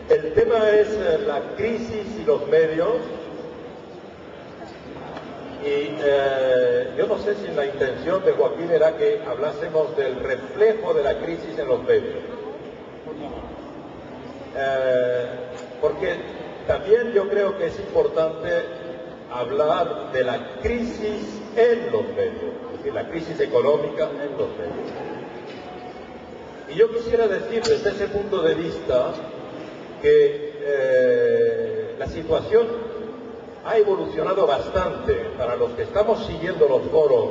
El tema es la crisis y los medios. Y yo no sé si la intención de Joaquín era que hablásemos del reflejo de la crisis en los medios. Porque también yo creo que es importante hablar de la crisis en los medios, es decir, la crisis económica en los medios. Y yo quisiera decir desde ese punto de vista que la situación ha evolucionado bastante. Para los que estamos siguiendo los foros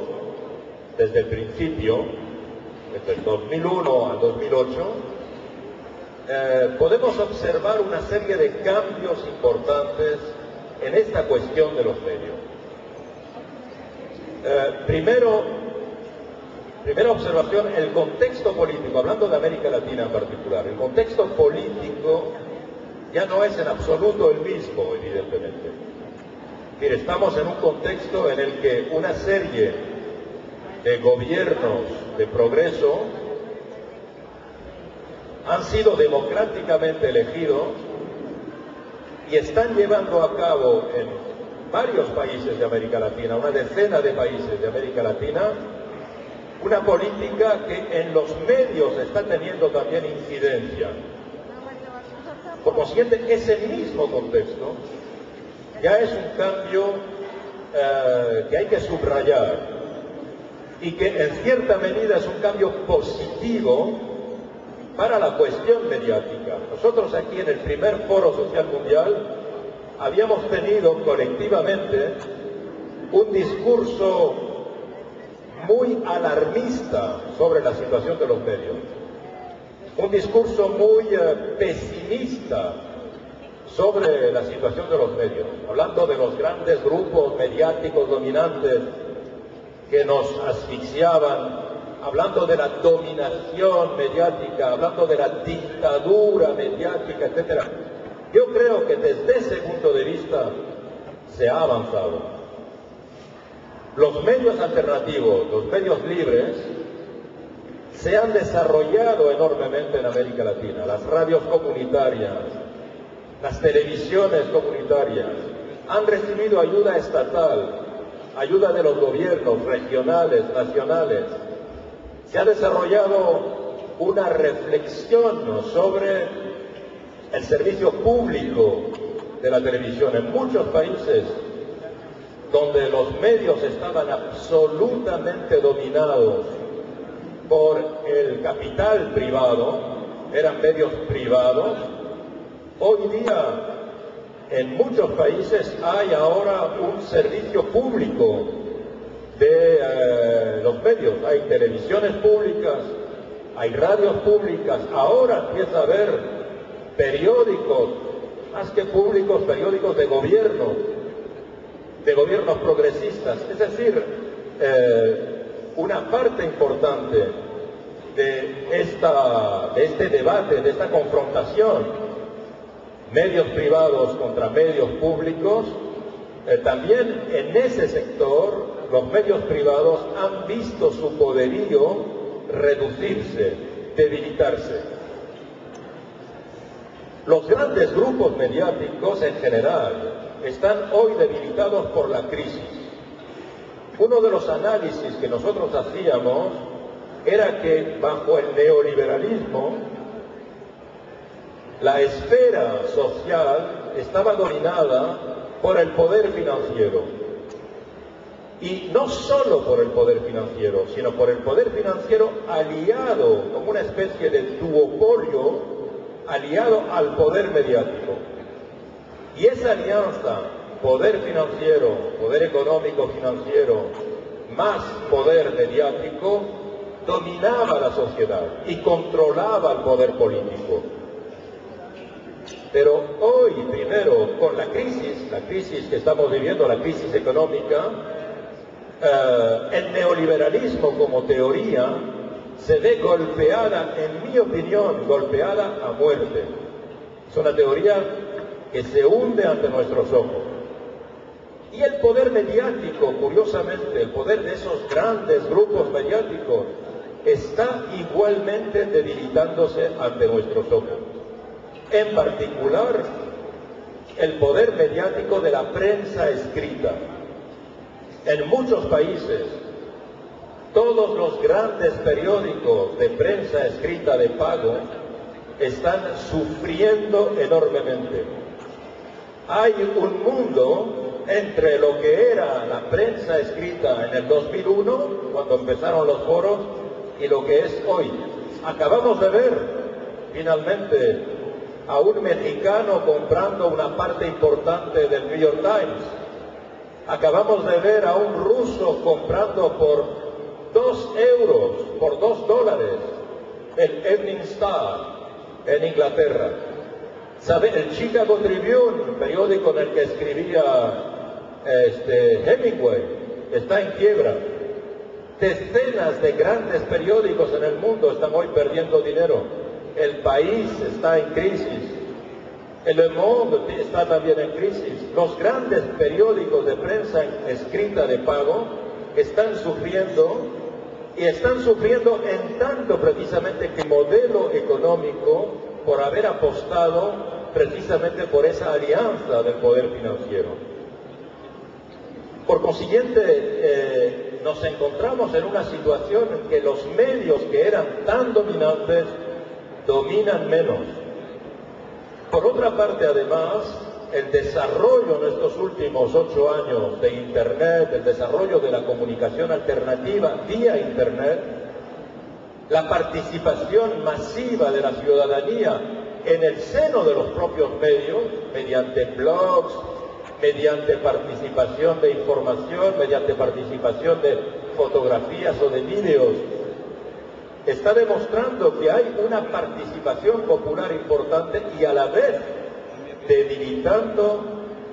desde el principio, desde el 2001 al 2008, podemos observar una serie de cambios importantes en esta cuestión de los medios. Primera observación, el contexto político, hablando de América Latina en particular, el contexto político ya no es en absoluto el mismo, evidentemente. Es decir, estamos en un contexto en el que una serie de gobiernos de progreso han sido democráticamente elegidos y están llevando a cabo en varios países de América Latina, una decena de países de América Latina, una política que en los medios está teniendo también incidencia. Por consiguiente, ese mismo contexto ya es un cambio que hay que subrayar y que en cierta medida es un cambio positivo para la cuestión mediática. Nosotros aquí en el primer Foro Social Mundial habíamos tenido colectivamente un discurso muy alarmista sobre la situación de los medios, un discurso muy pesimista sobre la situación de los medios, hablando de los grandes grupos mediáticos dominantes que nos asfixiaban, hablando de la dominación mediática, hablando de la dictadura mediática, etc. Yo creo que desde ese punto de vista se ha avanzado. Los medios alternativos, los medios libres, se han desarrollado enormemente en América Latina. Las radios comunitarias, las televisiones comunitarias han recibido ayuda estatal, ayuda de los gobiernos regionales, nacionales. Se ha desarrollado una reflexión sobre el servicio público de la televisión en muchos países donde los medios estaban absolutamente dominados por el capital privado, eran medios privados. Hoy día en muchos países hay ahora un servicio público de los medios, hay televisiones públicas, hay radios públicas, ahora empieza a haber periódicos, más que públicos, periódicos de gobiernos progresistas. Es decir, una parte importante de este debate, de esta confrontación, medios privados contra medios públicos, también en ese sector los medios privados han visto su poderío reducirse, debilitarse. Los grandes grupos mediáticos en general están hoy debilitados por la crisis. Uno de los análisis que nosotros hacíamos era que bajo el neoliberalismo la esfera social estaba dominada por el poder financiero. Y no solo por el poder financiero, sino por el poder financiero aliado, como una especie de duopolio, aliado al poder mediático. Y esa alianza, poder financiero, poder económico financiero, más poder mediático, dominaba la sociedad y controlaba el poder político. Pero hoy, primero, con la crisis que estamos viviendo, la crisis económica, el neoliberalismo como teoría se ve golpeada, en mi opinión, golpeada a muerte. Es una teoría que se hunde ante nuestros ojos. Y el poder mediático, curiosamente, el poder de esos grandes grupos mediáticos, está igualmente debilitándose ante nuestros ojos. en particular el poder mediático de la prensa escrita. En muchos países, todos los grandes periódicos de prensa escrita de pago están sufriendo enormemente. Hay un mundo entre lo que era la prensa escrita en el 2001, cuando empezaron los foros, y lo que es hoy. Acabamos de ver, finalmente, a un mexicano comprando una parte importante del New York Times. Acabamos de ver a un ruso comprando por 2 euros, por $2, el Evening Star en Inglaterra. ¿Sabe? El Chicago Tribune, el periódico en el que escribía Hemingway, está en quiebra. Decenas de grandes periódicos en el mundo están hoy perdiendo dinero. El País está en crisis. El Le Monde está también en crisis. Los grandes periódicos de prensa escrita de pago están sufriendo, y están sufriendo en tanto precisamente que modelo económico, por haber apostado precisamente por esa alianza del poder financiero. Por consiguiente, nos encontramos en una situación en que los medios que eran tan dominantes dominan menos. Por otra parte, además, el desarrollo en estos últimos 8 años de Internet, el desarrollo de la comunicación alternativa vía Internet, la participación masiva de la ciudadanía en el seno de los propios medios, mediante blogs, mediante participación de información, mediante participación de fotografías o de vídeos, está demostrando que hay una participación popular importante y a la vez debilitando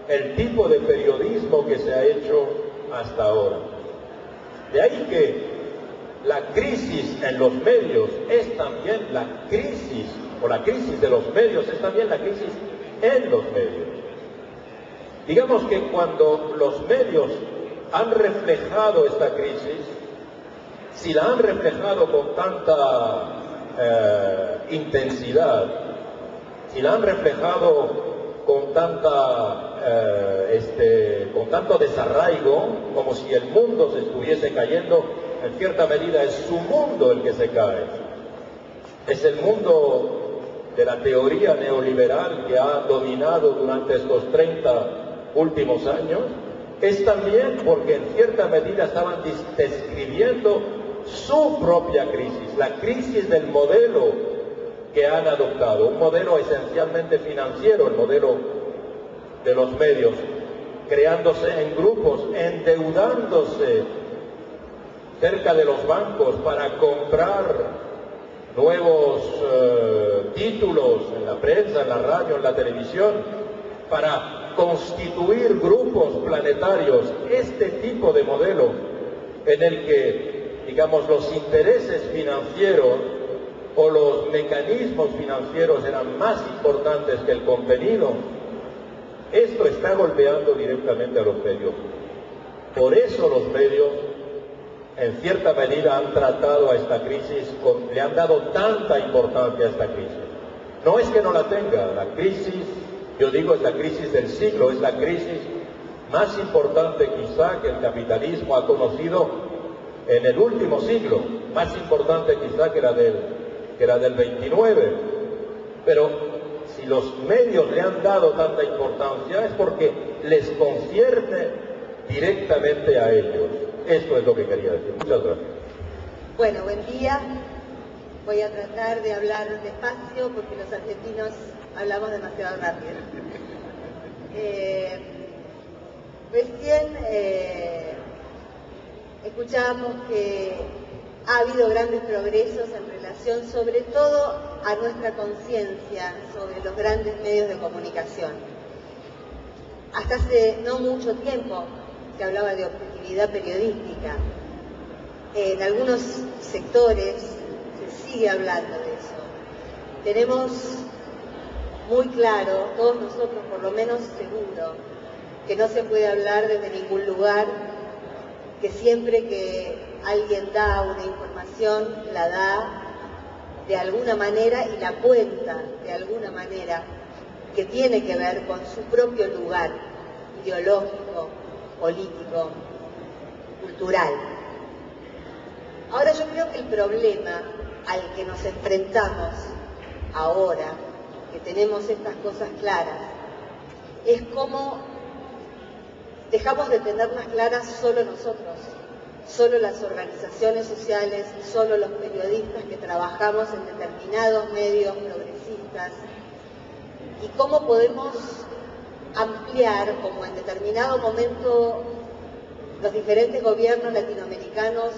el tipo de periodismo que se ha hecho hasta ahora. De ahí que la crisis en los medios es también la crisis, o la crisis de los medios es también la crisis en los medios. Digamos que cuando los medios han reflejado esta crisis, si la han reflejado con tanta intensidad, si la han reflejado con tanto desarraigo, como si el mundo se estuviese cayendo, en cierta medida es su mundo el que se cae. Es el mundo de la teoría neoliberal que ha dominado durante estos 30 últimos años. Es también porque en cierta medida estaban describiendo su propia crisis, la crisis del modelo que han adoptado, un modelo esencialmente financiero, el modelo de los medios, creándose en grupos, endeudándose cerca de los bancos para comprar nuevos títulos en la prensa, en la radio, en la televisión, para constituir grupos planetarios. Este tipo de modelo en el que, digamos, los intereses financieros o los mecanismos financieros eran más importantes que el contenido, esto está golpeando directamente a los medios. Por eso los medios, en cierta medida, han tratado a esta crisis, le han dado tanta importancia a esta crisis. No es que no la tenga, la crisis, yo digo, es la crisis del siglo, es la crisis más importante quizá que el capitalismo ha conocido en el último siglo, más importante quizá que la del 29. Pero si los medios le han dado tanta importancia es porque les concierne directamente a ellos. Esto es lo que quería decir. Muchas gracias. Bueno, buen día. Voy a tratar de hablar despacio porque los argentinos hablamos demasiado rápido. Recién escuchábamos que ha habido grandes progresos en relación sobre todo a nuestra conciencia sobre los grandes medios de comunicación. Hasta hace no mucho tiempo se hablaba de objetividad periodística. En algunos sectores se sigue hablando de eso. Tenemos muy claro, todos nosotros por lo menos seguro, que no se puede hablar desde ningún lugar, que siempre que alguien da una información, la da de alguna manera y la cuenta de alguna manera que tiene que ver con su propio lugar ideológico, político, cultural. Ahora yo creo que el problema al que nos enfrentamos ahora, que tenemos estas cosas claras, es cómo dejamos de tenerlas claras solo nosotros, solo las organizaciones sociales, solo los periodistas que trabajamos en determinados medios progresistas, y cómo podemos ampliar, como en determinado momento los diferentes gobiernos latinoamericanos,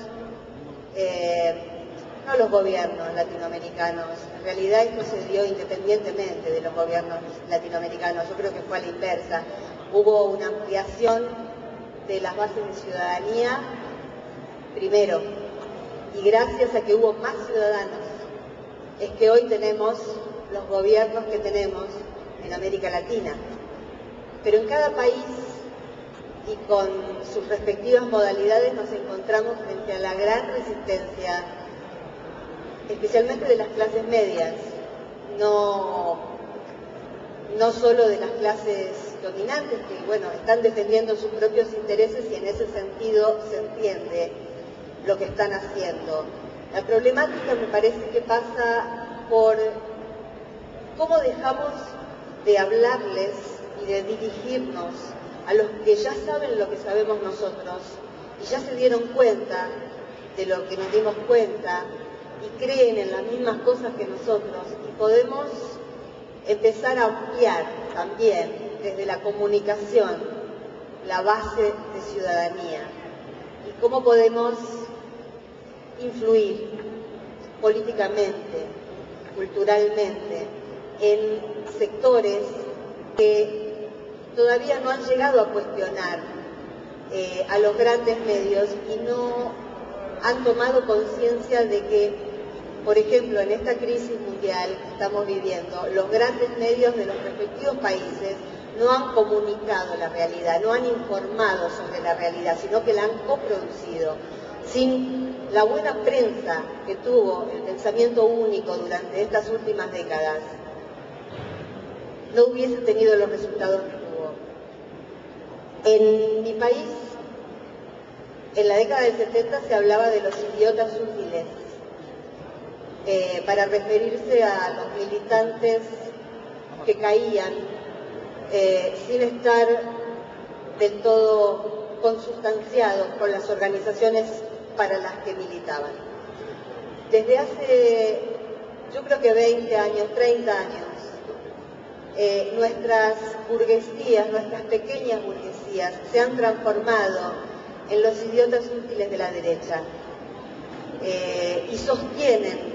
no los gobiernos latinoamericanos, en realidad esto se dio independientemente de los gobiernos latinoamericanos, yo creo que fue a la inversa, hubo una ampliación de las bases de ciudadanía primero, y gracias a que hubo más ciudadanos, es que hoy tenemos los gobiernos que tenemos en América Latina. Pero en cada país y con sus respectivas modalidades nos encontramos frente a la gran resistencia, especialmente de las clases medias, no solo de las clases dominantes, que bueno, están defendiendo sus propios intereses y en ese sentido se entiende lo que están haciendo. La problemática me parece que pasa por cómo dejamos de hablarles y de dirigirnos a los que ya saben lo que sabemos nosotros y ya se dieron cuenta de lo que nos dimos cuenta y creen en las mismas cosas que nosotros, y podemos empezar a ampliar también desde la comunicación la base de ciudadanía y cómo podemos influir políticamente, culturalmente, en sectores que todavía no han llegado a cuestionar a los grandes medios y no han tomado conciencia de que, por ejemplo, en esta crisis mundial que estamos viviendo, los grandes medios de los respectivos países no han comunicado la realidad, no han informado sobre la realidad, sino que la han coproducido. Sin la buena prensa que tuvo el pensamiento único durante estas últimas décadas, no hubiese tenido los resultados que tuvo. En mi país, en la década del 70 se hablaba de los idiotas útiles, para referirse a los militantes que caían sin estar del todo consustanciados con las organizaciones para las que militaban. Desde hace, yo creo que 20 años, 30 años, nuestras burguesías, nuestras pequeñas burguesías, se han transformado en los idiotas útiles de la derecha y sostienen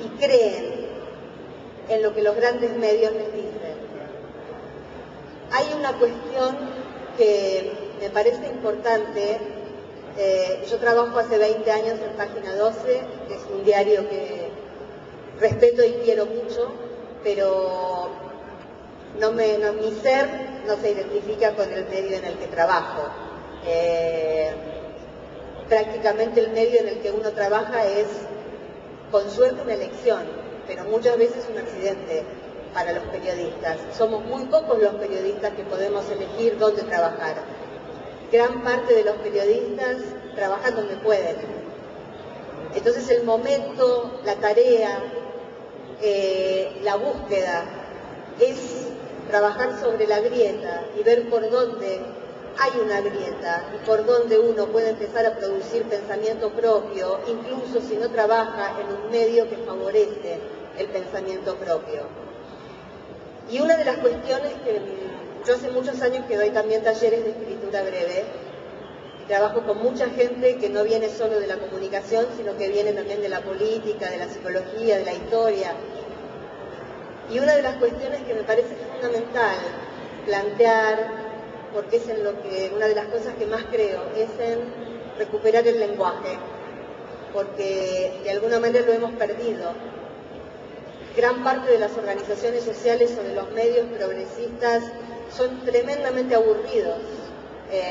y creen en lo que los grandes medios les dicen. Hay una cuestión que me parece importante. Yo trabajo hace 20 años en Página 12, que es un diario que respeto y quiero mucho, pero mi ser no se identifica con el medio en el que trabajo. Prácticamente el medio en el que uno trabaja es, con suerte, una elección, pero muchas veces un accidente para los periodistas. Somos muy pocos los periodistas que podemos elegir dónde trabajar. Gran parte de los periodistas trabajan donde pueden. Entonces el momento, la tarea, la búsqueda es trabajar sobre la grieta y ver por dónde hay una grieta y por dónde uno puede empezar a producir pensamiento propio, incluso si no trabaja en un medio que favorece el pensamiento propio. Y una de las cuestiones que yo hace muchos años que doy también talleres de escritura breve, y trabajo con mucha gente que no viene solo de la comunicación, sino que viene también de la política, de la psicología, de la historia. Y una de las cuestiones que me parece fundamental plantear, porque es en lo que una de las cosas que más creo, es en recuperar el lenguaje, porque de alguna manera lo hemos perdido. Gran parte de las organizaciones sociales o de los medios progresistas son tremendamente aburridos.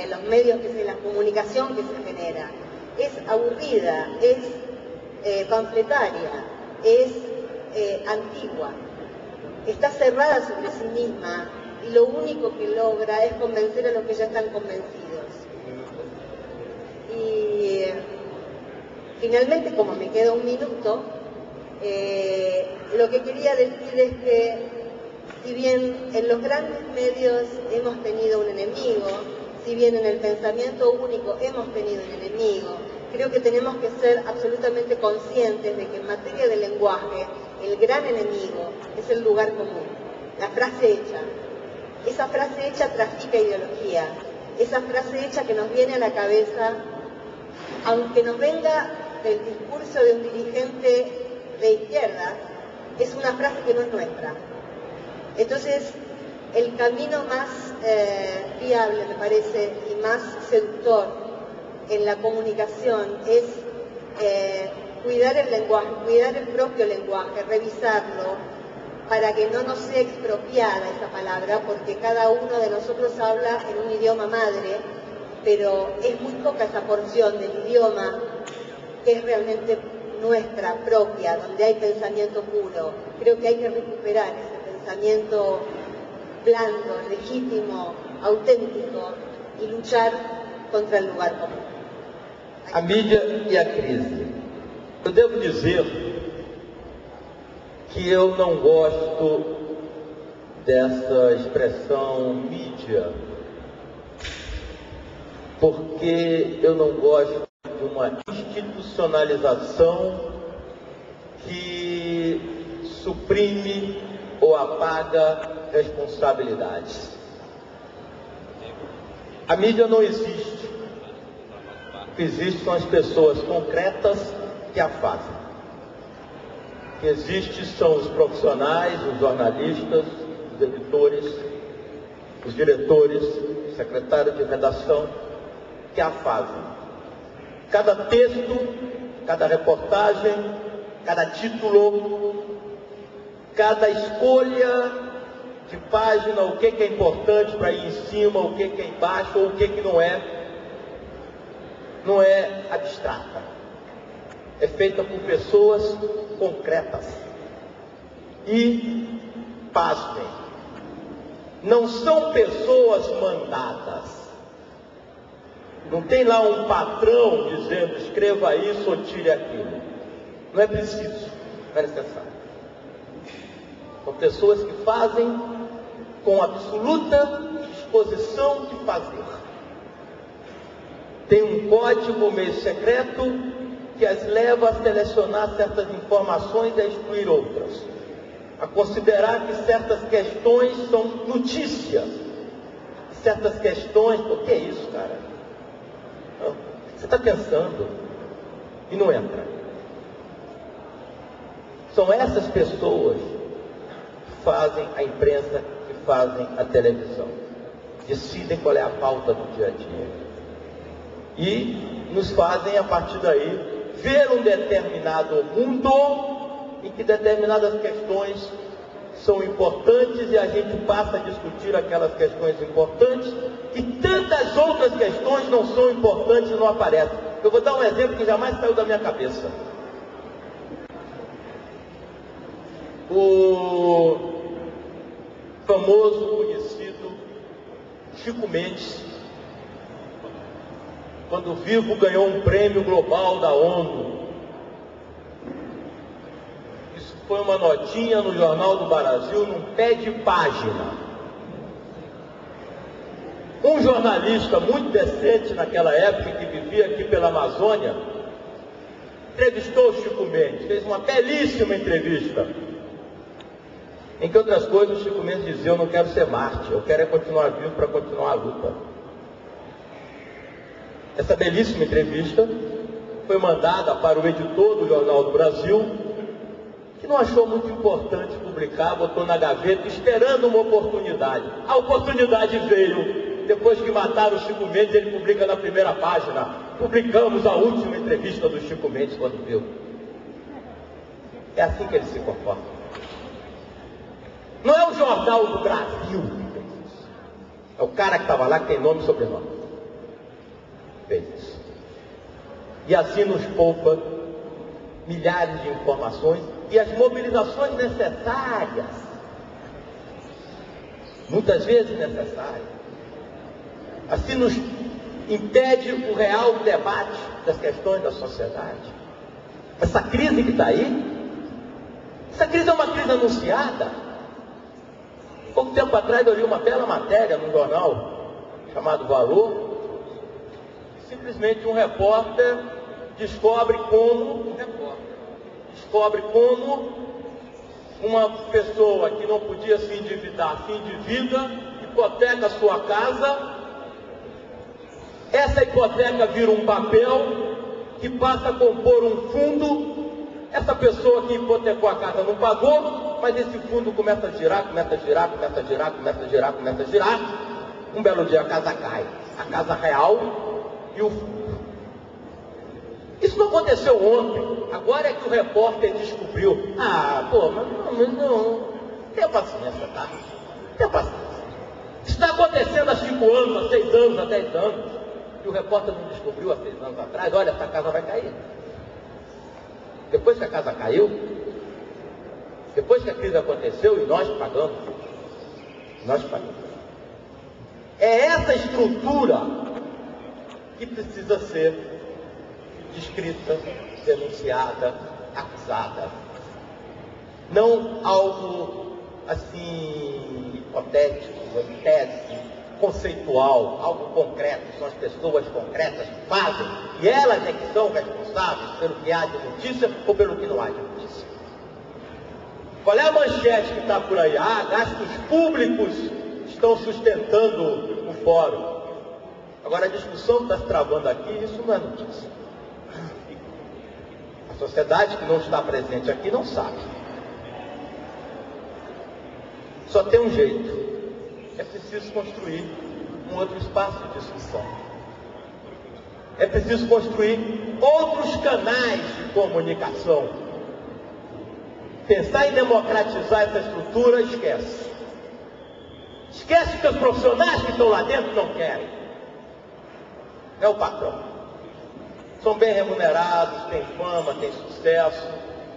Los medios, la comunicación que se genera es aburrida, es panfletaria, es antigua, está cerrada sobre sí misma y lo único que logra es convencer a los que ya están convencidos. Y finalmente, como me queda un minuto, lo que quería decir es que si bien en los grandes medios hemos tenido un enemigo, si bien en el pensamiento único hemos tenido un enemigo, creo que tenemos que ser absolutamente conscientes de que en materia de lenguaje el gran enemigo es el lugar común, la frase hecha. Esa frase hecha trafica ideología, esa frase hecha que nos viene a la cabeza, aunque nos venga del discurso de un dirigente de izquierda, es una frase que no es nuestra. Entonces, el camino más viable, me parece, y más seductor en la comunicación es cuidar el lenguaje, cuidar el propio lenguaje, revisarlo, para que no nos sea expropiada esa palabra, porque cada uno de nosotros habla en un idioma madre, pero es muy poca esa porción del idioma que es realmente nuestra, propia, donde hay pensamiento puro. Creo que hay que recuperar ese pensamiento blando, legítimo, auténtico e lutar contra o lugar comum. A mídia e a crise. Eu devo dizer que eu não gosto dessa expressão mídia, porque eu não gosto de uma institucionalização que suprime ou apaga responsabilidades. A mídia não existe. O que existe são as pessoas concretas que a fazem. O que existe são os profissionais, os jornalistas, os editores, os diretores, os secretários de redação que a fazem. Cada texto, cada reportagem, cada título, cada escolha de página, o que é importante para ir em cima, o que é embaixo, ou o que não é abstrata. É feita por pessoas concretas. E, pasmem, não são pessoas mandadas. Não tem lá um patrão dizendo, escreva isso ou tire aquilo. Não é preciso, não é necessário. São pessoas que fazem com absoluta disposição de fazer. Tem um código meio secreto que as leva a selecionar certas informações e a excluir outras. A considerar que certas questões são notícia. Certas questões, o que é isso, cara? Não, você está pensando e não entra. São essas pessoas que fazem a imprensa, que fazem a televisão. Decidem qual é a pauta do dia a dia. E nos fazem, a partir daí, ver um determinado mundo em que determinadas questões são importantes e a gente passa a discutir aquelas questões importantes e tantas outras questões não são importantes e não aparecem. Eu vou dar um exemplo que jamais saiu da minha cabeça. O famoso, conhecido Chico Mendes, quando vivo, ganhou um prêmio global da ONU. Isso foi uma notinha no Jornal do Brasil, num pé de página. Um jornalista muito decente naquela época, que vivia aqui pela Amazônia, entrevistou o Chico Mendes, fez uma belíssima entrevista, em que, outras coisas, o Chico Mendes dizia, eu não quero ser Marte, eu quero é continuar vivo para continuar a luta. Essa belíssima entrevista foi mandada para o editor do Jornal do Brasil, que não achou muito importante publicar, botou na gaveta, esperando uma oportunidade. A oportunidade veio, depois que mataram o Chico Mendes, ele publica na primeira página. Publicamos a última entrevista do Chico Mendes quando viu. É assim que ele se comporta. Não é o Jornal do Brasil que fez isso. É o cara que estava lá, que tem nome e sobrenome. Fez isso. E assim nos poupa milhares de informações e as mobilizações necessárias, muitas vezes necessárias. Assim nos impede o real debate das questões da sociedade. Essa crise que está aí, essa crise é uma crise anunciada. Pouco tempo atrás eu li uma bela matéria num jornal chamado Valor. Simplesmente um repórter descobre como uma pessoa que não podia se endividar a fim de vida, hipoteca sua casa. Essa hipoteca vira um papel que passa a compor um fundo. Essa pessoa que hipotecou a casa não pagou, mas esse fundo começa a girar. Um belo dia a casa cai, a casa real e o fundo. Isso não aconteceu ontem, agora é que o repórter descobriu. Mas não. Tenha paciência, tá? Tenha paciência. Isso está acontecendo há 5 anos, há 6 anos, há 10 anos. E o repórter não descobriu há 6 anos atrás. Olha, essa casa vai cair. Depois que a casa caiu, depois que a crise aconteceu e nós pagamos. É essa estrutura que precisa ser descrita, denunciada, acusada. Não algo assim hipotético, em tese, conceitual, algo concreto. São as pessoas concretas que fazem e elas é que são responsáveis pelo que há de notícia ou pelo que não há de notícia. Qual é a manchete que está por aí? Gastos públicos estão sustentando o fórum. Agora a discussão que está se travando aqui, isso não é notícia. A sociedade que não está presente aqui não sabe. Só tem um jeito. É preciso construir um outro espaço de discussão. É preciso construir outros canais de comunicação. Pensar em democratizar essa estrutura, esquece. Esquece que os profissionais que estão lá dentro não querem. É o patrão. São bem remunerados, têm fama, têm sucesso,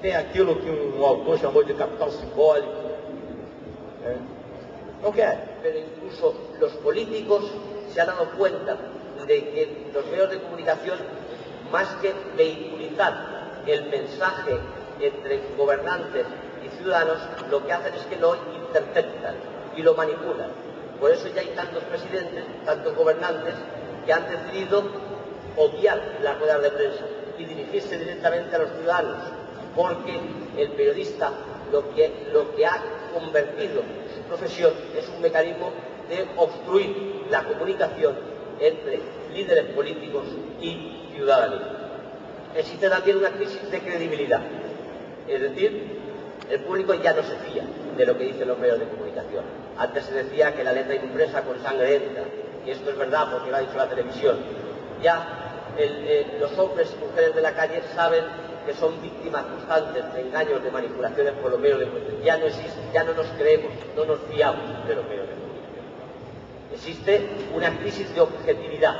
tem aquilo que um autor chamou de capital simbólico. No querem. Pero incluso los políticos se han dado cuenta de que los medios de comunicación, más que vehiculizar el mensaje entre gobernantes y ciudadanos, lo que hacen es que lo interceptan y lo manipulan. Por eso ya hay tantos presidentes, tantos gobernantes que han decidido obviar las ruedas de prensa y dirigirse directamente a los ciudadanos, porque el periodista lo que ha convertido su profesión es un mecanismo de obstruir la comunicación entre líderes políticos y ciudadanía. Existe también una crisis de credibilidad, es decir, el público ya no se fía de lo que dicen los medios de comunicación. Antes se decía que la letra impresa con sangre entra, y esto es verdad porque lo ha dicho la televisión. Ya los hombres y mujeres de la calle saben que son víctimas constantes de engaños, de manipulaciones por los medios de comunicación. Ya no existe, ya no nos creemos, no nos fiamos de los medios de comunicación. Existe una crisis de objetividad.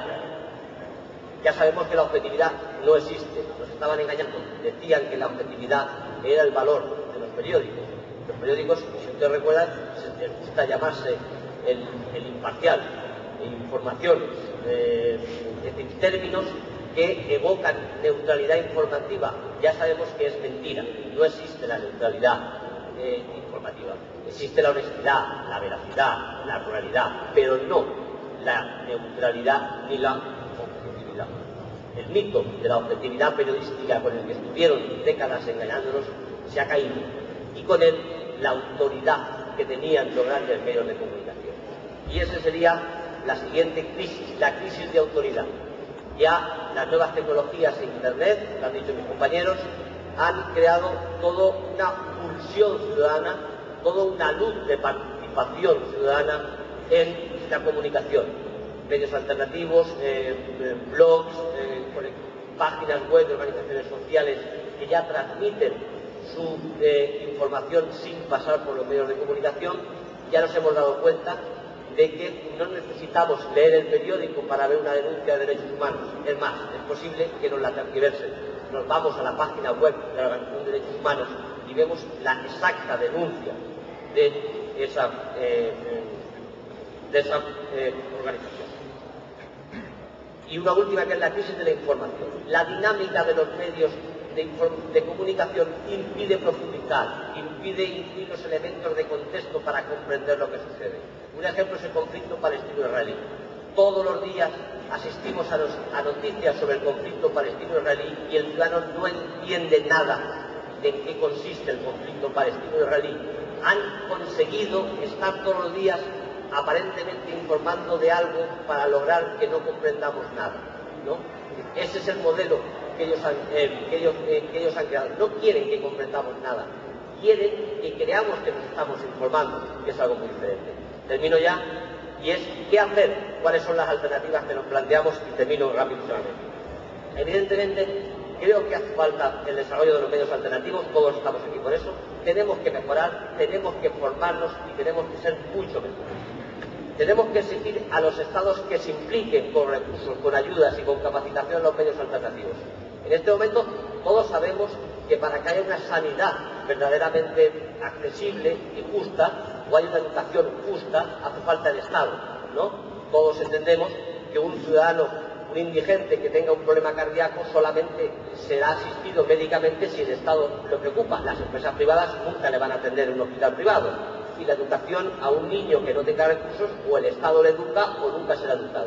Ya sabemos que la objetividad no existe, nos estaban engañando. Decían que la objetividad era el valor de los periódicos. Los periódicos, si ustedes recuerdan, les gusta llamarse el imparcial, informaciones, es decir, términos que evocan neutralidad informativa. Ya sabemos que es mentira, no existe la neutralidad informativa. Existe la honestidad, la veracidad, la pluralidad, pero no la neutralidad ni la objetividad. El mito de la objetividad periodística con el que estuvieron décadas engañándonos se ha caído, y con él la autoridad que tenían los grandes medios de comunicación. Y esa sería la siguiente crisis, la crisis de autoridad. Ya las nuevas tecnologías e Internet, lo han dicho mis compañeros, han creado toda una pulsión ciudadana, toda una luz de participación ciudadana en la comunicación. Medios alternativos, blogs, páginas web de organizaciones sociales que ya transmiten su información sin pasar por los medios de comunicación. Ya nos hemos dado cuenta de que no necesitamos leer el periódico para ver una denuncia de derechos humanos. Es más, es posible que nos la tergiversen. Nos vamos a la página web de la Organización de Derechos Humanos y vemos la exacta denuncia de esa organización. Y una última, que es la crisis de la información. La dinámica de los medios de comunicación impide profundizar, impide incluir los elementos de contexto para comprender lo que sucede. Un ejemplo es el conflicto palestino-israelí. Todos los días asistimos a noticias sobre el conflicto palestino-israelí y el ciudadano no entiende nada de en qué consiste el conflicto palestino-israelí. Han conseguido estar todos los días aparentemente informando de algo para lograr que no comprendamos nada, ¿no? Ese es el modelo que ellos han creado. No quieren que comprendamos nada, quieren que creamos que nos estamos informando, que es algo muy diferente. Termino ya, y es ¿qué hacer? ¿Cuáles son las alternativas que nos planteamos? Y termino rapidísimamente. Evidentemente, creo que hace falta el desarrollo de los medios alternativos, todos estamos aquí por eso. Tenemos que mejorar, tenemos que formarnos y tenemos que ser mucho mejores. Tenemos que exigir a los estados que se impliquen con recursos, con ayudas y con capacitación en los medios alternativos. En este momento todos sabemos que para que haya una sanidad verdaderamente accesible y justa, o haya una educación justa, hace falta el Estado, ¿no? Todos entendemos que un ciudadano, un indigente que tenga un problema cardíaco solamente será asistido médicamente si el Estado lo preocupa. Las empresas privadas nunca le van a atender en un hospital privado. Y la educación a un niño que no tenga recursos, o el Estado le educa o nunca será educado.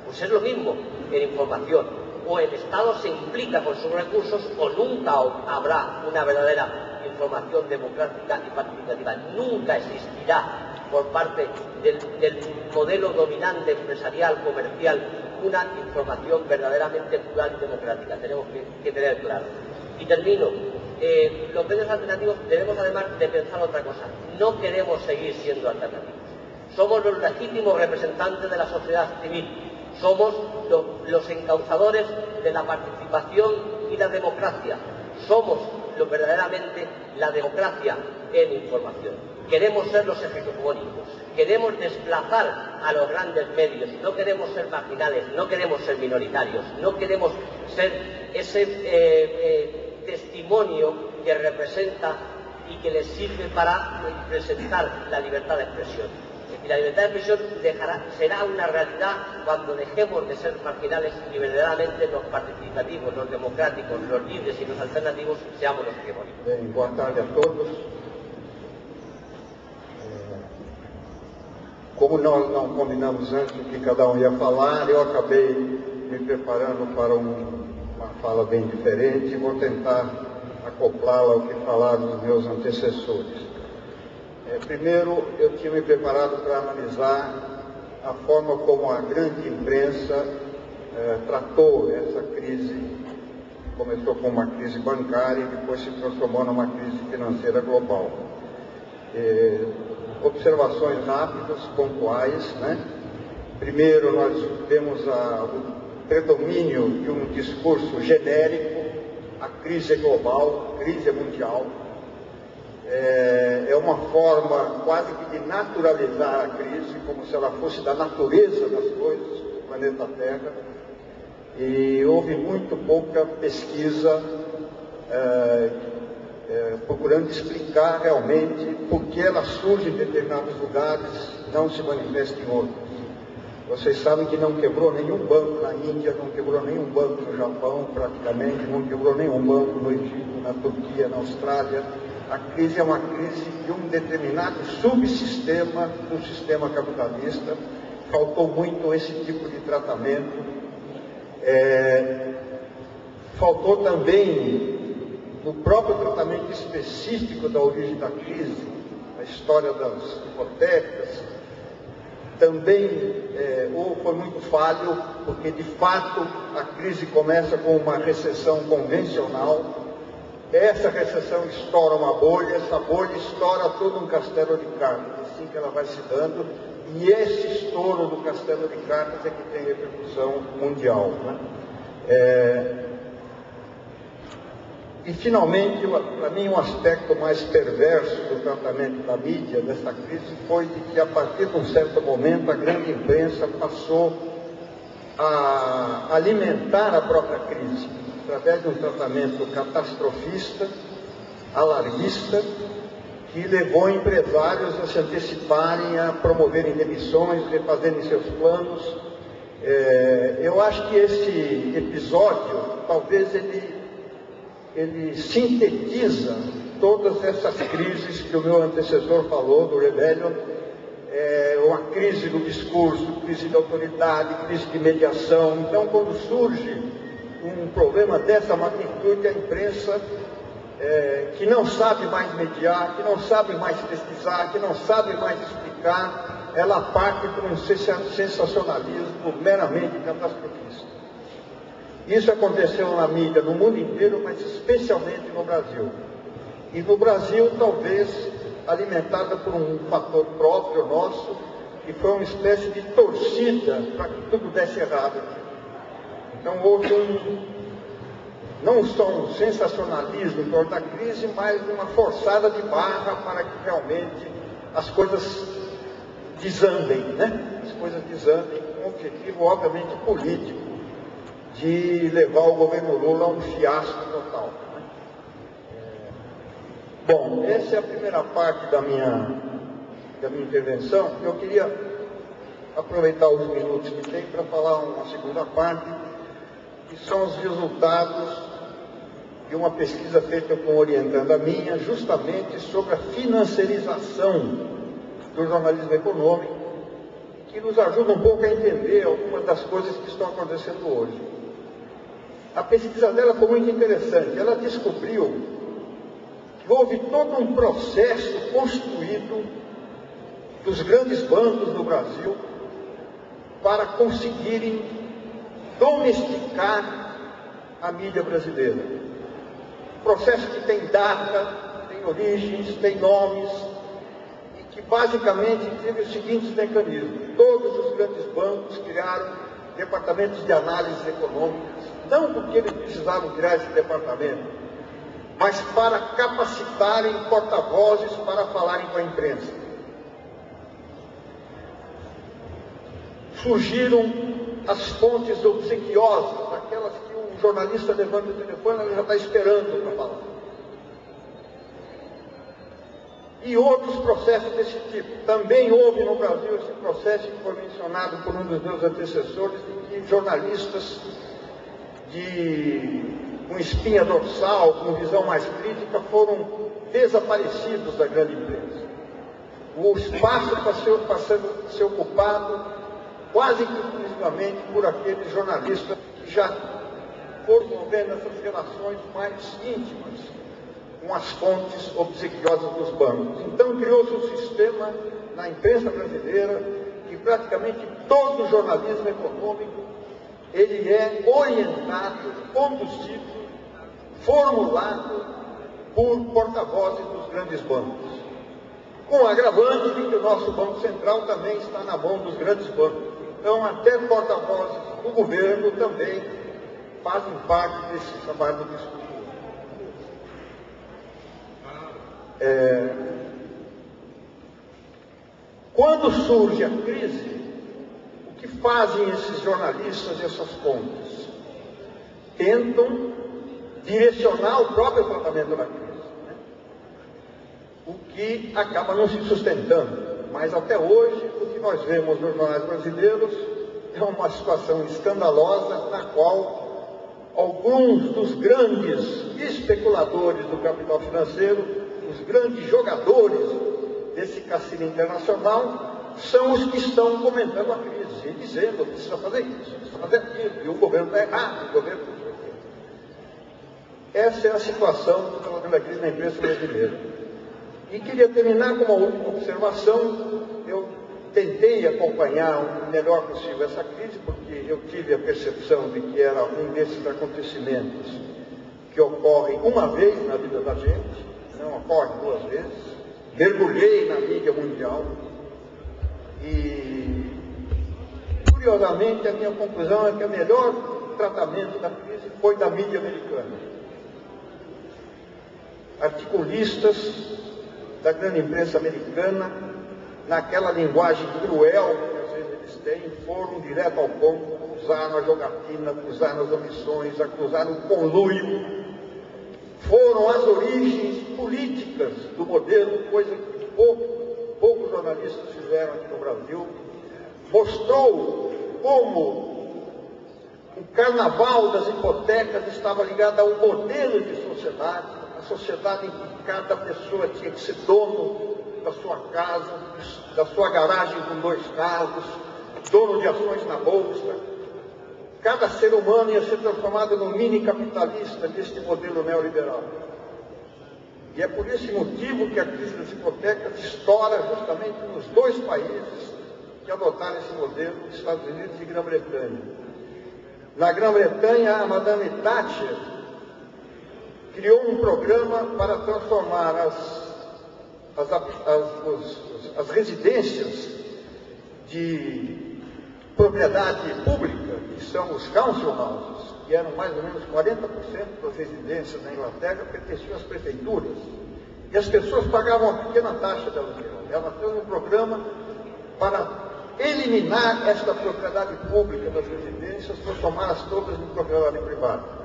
Pues es lo mismo en información. O el Estado se implica con sus recursos o nunca habrá una verdadera información democrática y participativa. Nunca existirá por parte del modelo dominante empresarial, comercial, una información verdaderamente plural y democrática. Tenemos que tener claro. Y termino. Los medios alternativos debemos además de pensar otra cosa. No queremos seguir siendo alternativos. Somos los legítimos representantes de la sociedad civil. Somos los encauzadores de la participación y la democracia. Somos verdaderamente la democracia en información. Queremos ser los hegemónicos. Queremos desplazar a los grandes medios. No queremos ser marginales. No queremos ser minoritarios. No queremos ser ese testimonio que representa y que les sirve para presentar la libertad de expresión. Y la libertad de expresión será una realidad cuando dejemos de ser marginales y verdaderamente los participativos, los democráticos, los libres y los alternativos seamos los hegemónicos. Bem, boa tarde a todos. Como nós não combinamos antes o que cada um ia falar, eu acabei me preparando para uma fala bem diferente e vou tentar acoplá-la ao que falaram os meus antecessores. Primeiro, eu tinha me preparado para analisar a forma como a grande imprensa tratou essa crise. Começou com uma crise bancária e depois se transformou numa crise financeira global. Observações rápidas, pontuais, né? Primeiro, nós vemos o predomínio de um discurso genérico: a crise é global, a crise é mundial. É uma forma quase que de naturalizar a crise, como se ela fosse da natureza das coisas do planeta Terra. E houve muito pouca pesquisa procurando explicar realmente por que ela surge em determinados lugares, não se manifesta em outros. Vocês sabem que não quebrou nenhum banco na Índia, não quebrou nenhum banco no Japão, praticamente, não quebrou nenhum banco no Egito, na Turquia, na Austrália. A crise é uma crise de um determinado subsistema, um sistema capitalista. Faltou muito esse tipo de tratamento. Faltou também, no próprio tratamento específico da origem da crise, a história das hipotecas, também foi muito falho, porque de fato a crise começa com uma recessão convencional. Essa recessão estoura uma bolha, essa bolha estoura todo um castelo de cartas, assim que ela vai se dando, e esse estouro do castelo de cartas é que tem repercussão mundial, né? E, finalmente, para mim, um aspecto mais perverso do tratamento da mídia dessa crise foi de que, a partir de um certo momento, a grande imprensa passou a alimentar a própria crise, através de um tratamento catastrofista, alarmista, que levou empresários a se anteciparem, a promoverem demissões, refazerem seus planos. Eu acho que esse episódio, talvez ele sintetiza todas essas crises que o meu antecessor falou, do Rebellion, uma crise do discurso, crise de autoridade, crise de mediação. Então, quando surge um problema dessa magnitude, a imprensa, que não sabe mais mediar, que não sabe mais pesquisar, que não sabe mais explicar, ela parte para um sensacionalismo meramente catastrofista. Isso aconteceu na mídia no mundo inteiro, mas especialmente no Brasil. E no Brasil, talvez, alimentada por um fator próprio nosso, que foi uma espécie de torcida para que tudo desse errado. Então houve não só um sensacionalismo em torno da crise, mas uma forçada de barra para que realmente as coisas desandem, né? As coisas desandem com um objetivo, obviamente, político, de levar o governo Lula a um fiasco total. Bom, essa é a primeira parte da minha intervenção. Eu queria aproveitar os minutos que tem para falar uma segunda parte, que são os resultados de uma pesquisa feita com orientanda minha, justamente sobre a financiarização do jornalismo econômico, que nos ajuda um pouco a entender algumas das coisas que estão acontecendo hoje. A pesquisa dela foi muito interessante. Ela descobriu que houve todo um processo construído dos grandes bancos do Brasil para conseguirem domesticar a mídia brasileira. Processo que tem data, tem origens, tem nomes, e que basicamente teve os seguintes mecanismos. Todos os grandes bancos criaram departamentos de análise econômicas, não porque eles precisavam criar esse departamento, mas para capacitarem porta-vozes para falarem com a imprensa. Surgiram as fontes obsequiosas, aquelas que o jornalista levanta o telefone, ele já está esperando para falar. E outros processos desse tipo. Também houve no Brasil esse processo que foi mencionado por um dos meus antecessores, de que jornalistas com espinha dorsal, com visão mais crítica, foram desaparecidos da grande imprensa. O espaço passando a ser ocupado quase que exclusivamente por aqueles jornalistas que já foram desenvolvendo essas relações mais íntimas com as fontes obsequiosas dos bancos. Então criou-se um sistema na imprensa brasileira que praticamente todo o jornalismo econômico ele é orientado, conduzido, formulado por porta-vozes dos grandes bancos. Com o agravante de que o nosso Banco Central também está na mão dos grandes bancos. Então, até porta-vozes do governo também fazem parte desse chamado discurso. Quando surge a crise, o que fazem esses jornalistas e essas fontes? Tentam direcionar o próprio tratamento da crise, né? O que acaba não se sustentando. Mas até hoje, o que nós vemos nos jornais brasileiros é uma situação escandalosa na qual alguns dos grandes especuladores do capital financeiro, os grandes jogadores desse cassino internacional, são os que estão comentando a crise e dizendo: precisa fazer isso, precisa fazer aquilo, e o governo está errado, o governo não sei o quê. Essa é a situação da crise na imprensa brasileira. E queria terminar com uma última observação. Eu tentei acompanhar o melhor possível essa crise, porque eu tive a percepção de que era um desses acontecimentos que ocorrem uma vez na vida da gente, não ocorre duas vezes. Mergulhei na mídia mundial e, curiosamente, a minha conclusão é que o melhor tratamento da crise foi da mídia americana. articulistas da grande imprensa americana, naquela linguagem cruel que às vezes eles têm, foram direto ao ponto, acusaram a jogatina, acusaram as omissões, acusaram o conluio, foram as origens políticas do modelo, coisa que poucos jornalistas fizeram aqui no Brasil, mostrou como o carnaval das hipotecas estava ligado a um modelo de sociedade, a sociedade em que cada pessoa tinha que ser dono da sua casa, da sua garagem com 2 carros, dono de ações na bolsa. Cada ser humano ia ser transformado num mini capitalista deste modelo neoliberal. E é por esse motivo que a crise das hipotecas estoura justamente nos 2 países que adotaram esse modelo, Estados Unidos e Grã-Bretanha. Na Grã-Bretanha, a Madame Thatcher criou um programa para transformar as residências de propriedade pública, que são os council houses, que eram mais ou menos 40% das residências na Inglaterra, pertenciam às prefeituras. E as pessoas pagavam uma pequena taxa de aluguel. Ela fez um programa para eliminar esta propriedade pública das residências, transformá-las todas em propriedade privada.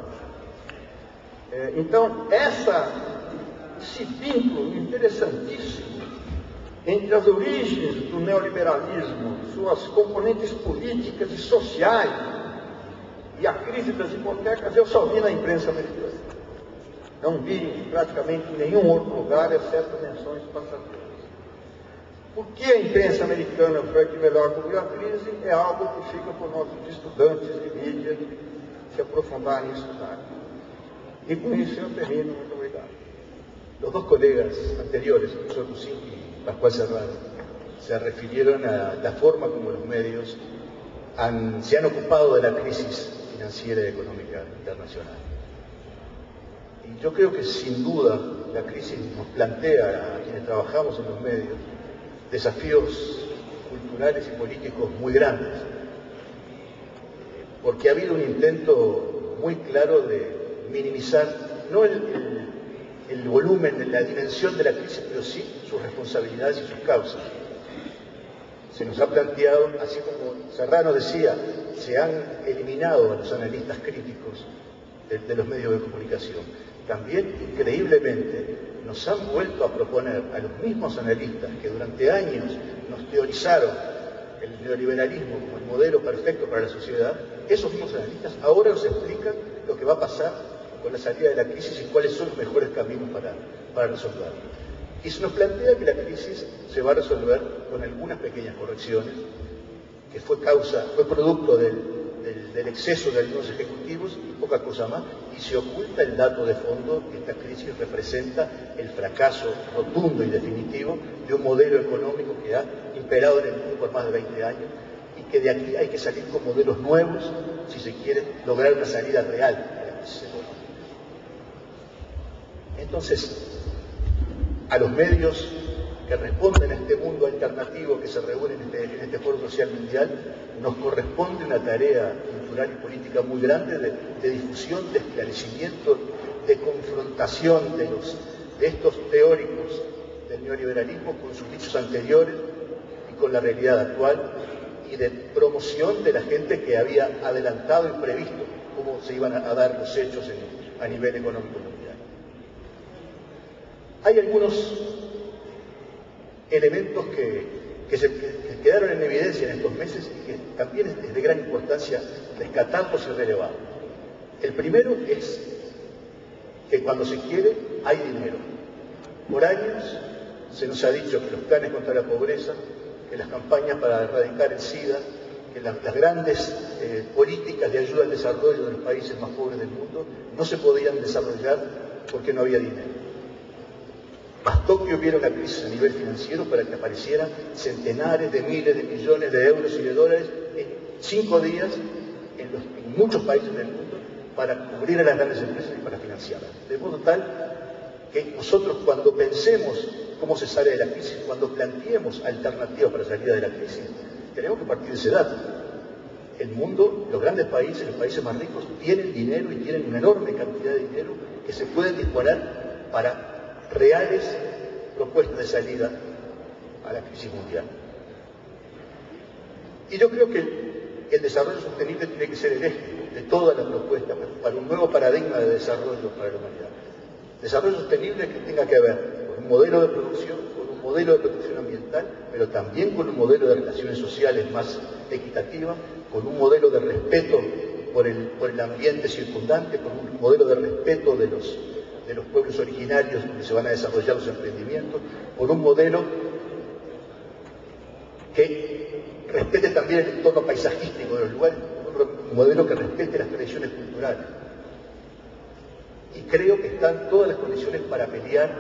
Então, esse vínculo interessantíssimo entre as origens do neoliberalismo, suas componentes políticas e sociais, e a crise das hipotecas, eu só vi na imprensa americana. Não vi praticamente em nenhum outro lugar, exceto menções passageiras. Por que a imprensa americana foi a que melhor cobriu a crise é algo que fica para os nossos estudantes de mídia se aprofundarem e estudarem. E com isso eu termino. Muito obrigado. Los 2 colegas anteriores, el profesor Musinchi y Pascual Serrano, se refirieron a la forma como los medios se han ocupado de la crisis financiera y económica internacional. Y yo creo que sin duda la crisis nos plantea a quienes trabajamos en los medios desafíos culturales y políticos muy grandes, porque ha habido un intento muy claro de minimizar, no el volumen, la dimensión de la crisis, pero sí sus responsabilidades y sus causas. Se nos ha planteado, así como Serrano decía, se han eliminado a los analistas críticos de los medios de comunicación. También, increíblemente, nos han vuelto a proponer a los mismos analistas que durante años nos teorizaron el neoliberalismo como el modelo perfecto para la sociedad. Esos mismos analistas ahora nos explican lo que va a pasar con la salida de la crisis y cuáles son los mejores caminos para resolverla. Y se nos plantea que la crisis se va a resolver con algunas pequeñas correcciones, que fue producto del exceso de algunos ejecutivos y poca cosa más, y se oculta el dato de fondo que esta crisis representa el fracaso rotundo y definitivo de un modelo económico que ha imperado en el mundo por más de 20 años y que de aquí hay que salir con modelos nuevos si se quiere lograr una salida real de la crisis económica. Entonces, a los medios que responden a este mundo alternativo que se reúne en este Foro Social Mundial, nos corresponde una tarea cultural y política muy grande de difusión, de esclarecimiento, de confrontación de estos teóricos del neoliberalismo con sus dichos anteriores y con la realidad actual, y de promoción de la gente que había adelantado y previsto cómo se iban a dar los hechos a nivel económico mundial. Hay algunos elementos que quedaron en evidencia en estos meses y que también es de gran importancia rescatarlos y relevarlos. El primero es que cuando se quiere hay dinero. Por años se nos ha dicho que los planes contra la pobreza, que las campañas para erradicar el SIDA, que las grandes políticas de ayuda al desarrollo de los países más pobres del mundo no se podían desarrollar porque no había dinero. Bastó que hubiera una crisis a nivel financiero para que aparecieran centenares de miles de millones de euros y de dólares en 5 días en muchos países del mundo para cubrir a las grandes empresas y para financiarlas. De modo tal que nosotros, cuando pensemos cómo se sale de la crisis, cuando planteemos alternativas para la salida de la crisis, tenemos que partir de ese dato. El mundo, los grandes países, los países más ricos, tienen dinero y tienen una enorme cantidad de dinero que se pueden disponer para reales propuestas de salida a la crisis mundial. Y yo creo que el desarrollo sostenible tiene que ser el eje de todas las propuestas para un nuevo paradigma de desarrollo para la humanidad. Desarrollo sostenible que tenga que ver con un modelo de producción, con un modelo de protección ambiental, pero también con un modelo de relaciones sociales más equitativa, con un modelo de respeto por el ambiente circundante, con un modelo de respeto de los pueblos originarios donde se van a desarrollar los emprendimientos, por un modelo que respete también el entorno paisajístico de los lugares, un modelo que respete las tradiciones culturales. Y creo que están todas las condiciones para pelear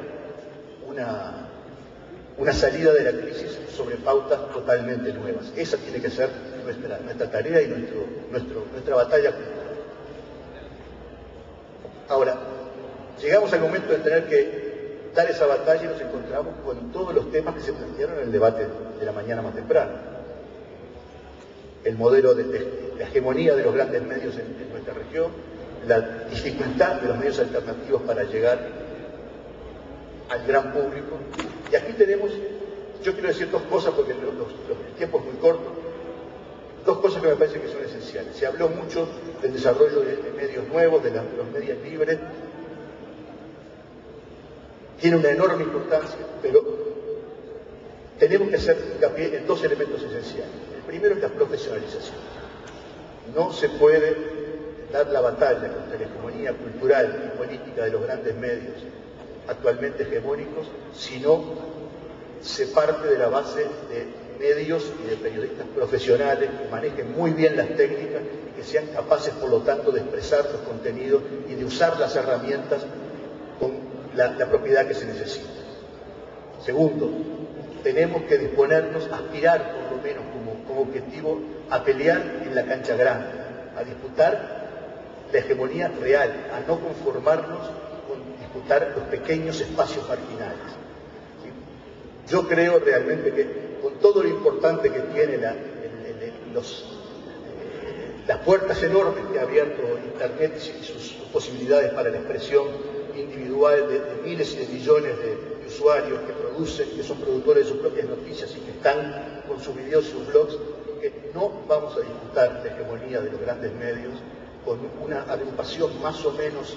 una salida de la crisis sobre pautas totalmente nuevas. Esa tiene que ser nuestra tarea y nuestra batalla. Ahora, llegamos al momento de tener que dar esa batalla y nos encontramos con todos los temas que se plantearon en el debate de la mañana más temprano. El modelo de la hegemonía de los grandes medios en nuestra región, la dificultad de los medios alternativos para llegar al gran público. Y aquí tenemos, yo quiero decir dos cosas porque el tiempo es muy corto, dos cosas que me parecen que son esenciales. Se habló mucho del desarrollo de medios nuevos, de los medios libres. Tiene una enorme importancia, pero tenemos que hacer hincapié en dos elementos esenciales. El primero es la profesionalización. No se puede dar la batalla contra la hegemonía cultural y política de los grandes medios actualmente hegemónicos si no se parte de la base de medios y de periodistas profesionales que manejen muy bien las técnicas y que sean capaces, por lo tanto, de expresar sus contenidos y de usar las herramientas con la propiedad que se necesita. Segundo, tenemos que disponernos, aspirar por lo menos como objetivo a pelear en la cancha grande, a disputar la hegemonía real, a no conformarnos con disputar los pequeños espacios marginales. ¿Sí? Yo creo realmente que con todo lo importante que tiene las puertas enormes que ha abierto Internet y sus posibilidades para la expresión individual de miles y de millones de usuarios que producen, que son productores de sus propias noticias y que están con sus videos y sus blogs, que no vamos a disputar la hegemonía de los grandes medios con una agrupación más o menos